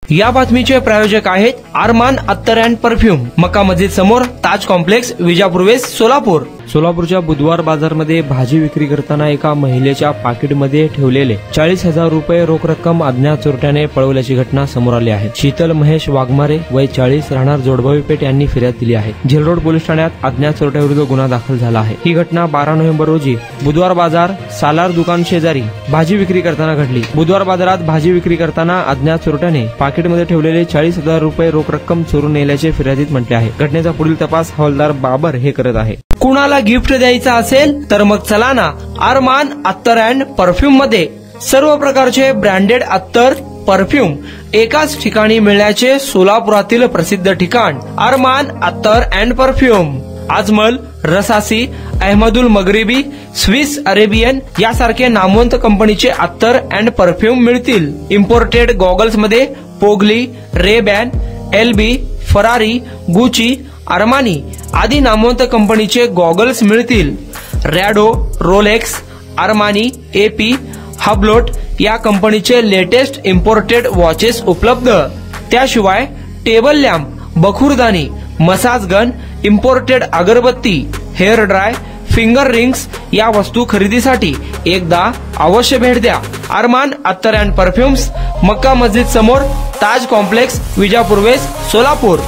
या बातमीचे प्रायोजक आहेत अरमान अत्तर अँड परफ्यूम, मक्का मस्जिद समोर, ताज कॉम्प्लेक्स, विजापूर वेस्ट, सोलापूर। सोलापूरच्या बुधवार बाजारमध्ये भाजी विक्री करताना एका महिलेच्या पाकिटमध्ये ठेवलेले 40,000 रुपये रोख रक्कम अज्ञात चोरट्याने पळवल्याची घटना समोर आली आहे। शीतल महेश वाघमारे वय 40 राहणार जोडभावी पेठ यांनी फिर्याद दिली आहे। झेल रोड पोलीस ठाण्यात अज्ञात चोरट्याविरुद्ध गुन्हा दाखल झाला आहे। ही घटना 12 नोव्हेंबर रोजी बुधवार बाजार सालार दुकान शेजारी भाजी विक्री करताना घडली। बुधवार बाजारात भाजी विक्री करताना अज्ञात चोरट्याने पाकिटमध्ये ठेवलेले 40,000 रुपये रोख रक्कम चोरून नेल्याचे फिर्यादीत म्हटले आहे। घटनेचा पुढील तपास हवालदार बाबर हे करत आहे। कुणाला गिफ्ट द्यायचं असेल तर मग चला ना अरमान अत्तर अँड परफ्यूम मध्ये सर्व प्रकारचे ब्रँडेड अत्तर परफ्यूम एकाच ठिकाणी मिळण्याचे सोलापुरातील प्रसिद्ध ठिकाण Armaan Attar and perfume. Ajmal, Rasasi, Ahmed Al Maghribi, Swiss Arabian यासारखे नामवंत कंपनीचे अत्तर अँड परफ्यूम मिळतील। इम्पोर्टेड गॉगल्स मध्ये पोगली, Ray Ban, LB, Ferrari, Gucci, Armani आदी नामवंत कंपनीचे गॉगल्स मिळतील। Rado, Rolex, Armani, AP, Hublot या कंपनीचे लेटेस्ट इम्पोर्टेड वॉचेस उपलब्ध। त्याशिवाय टेबल लॅम्प, बखुरदानी, मसाज गन, इम्पोर्टेड अगरबत्ती, हेअर ड्राय, फिंगर रिंग्स या वस्तू खरेदीसाठी एकदा अवश्य भेट द्या। अरमान अत्तर अँड परफ्यूम्स, मक्का मस्जिद समोर, ताज कॉम्प्लेक्स, विजापूर वेस्ट, सोलापूर।